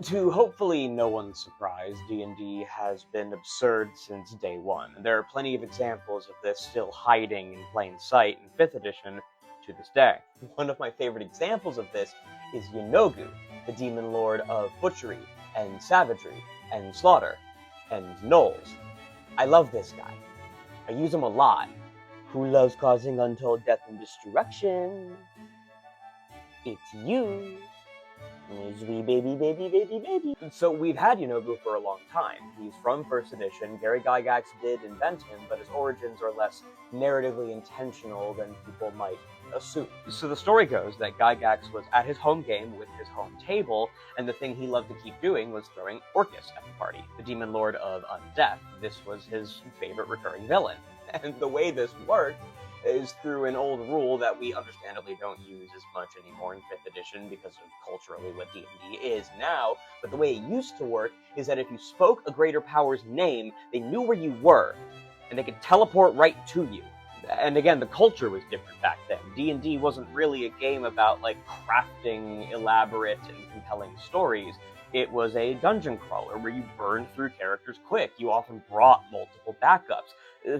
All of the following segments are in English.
To hopefully no one's surprise, D&D has been absurd since day one. There are plenty of examples of this still hiding in plain sight in 5th edition to this day. One of my favorite examples of this is Yeenoghu, the demon lord of butchery, and savagery, and slaughter, and gnolls. I love this guy. I use him a lot. Who loves causing untold death and destruction? It's you. Sweet baby, baby, baby, baby. So we've had Yeenoghu for a long time. He's from 1st edition. Gary Gygax did invent him, but his origins are less narratively intentional than people might assume. So the story goes that Gygax was at his home game with his home table, and the thing he loved to keep doing was throwing Orcus at the party, the demon lord of undeath. This was his favorite recurring villain. And the way this worked is through an old rule that we understandably don't use as much anymore in 5th edition because of culturally what D&D is now, but the way it used to work is that if you spoke a greater power's name, they knew where you were, and they could teleport right to you. And again, the culture was different back then. D&D wasn't really a game about, like, crafting elaborate and compelling stories. It was a dungeon crawler where you burned through characters quick. You often brought multiple backups.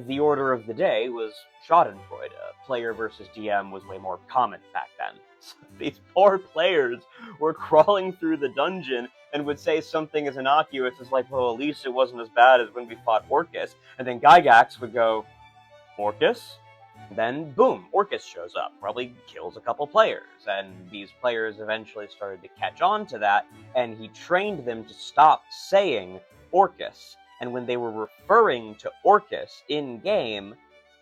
The order of the day was Schadenfreude. Player versus DM was way more common back then. So these poor players were crawling through the dungeon and would say something as innocuous as like, well, at least it wasn't as bad as when we fought Orcus. And then Gygax would go, Orcus? Then, boom, Orcus shows up, probably kills a couple players, and these players eventually started to catch on to that, and he trained them to stop saying Orcus. And when they were referring to Orcus in-game,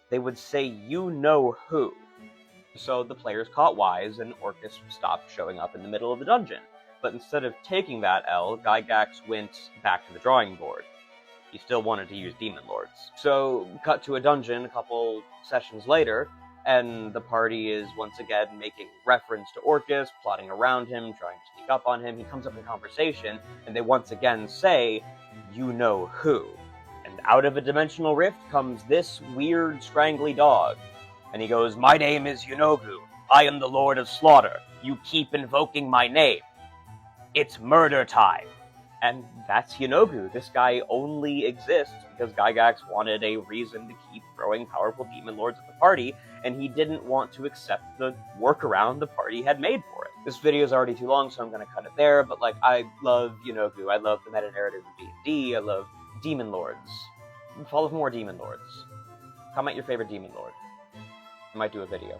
they would say, you know who. So the players caught wise, and Orcus stopped showing up in the middle of the dungeon. But instead of taking that L, Gygax went back to the drawing board. He still wanted to use demon lords. So, cut to a dungeon a couple sessions later, and the party is once again making reference to Orcus, plotting around him, trying to sneak up on him. He comes up in conversation, and they once again say, you know who. And out of a dimensional rift comes this weird, scrangly dog. And he goes, my name is Yeenoghu. I am the Lord of Slaughter. You keep invoking my name. It's murder time. And that's Yeenoghu. This guy only exists because Gygax wanted a reason to keep throwing powerful demon lords at the party, and he didn't want to accept the workaround the party had made for it. This video is already too long, so I'm going to cut it there, but like, I love Yeenoghu. I love the meta-narrative of D&D. I love demon lords. I'm full of more demon lords. Comment your favorite demon lord. I might do a video.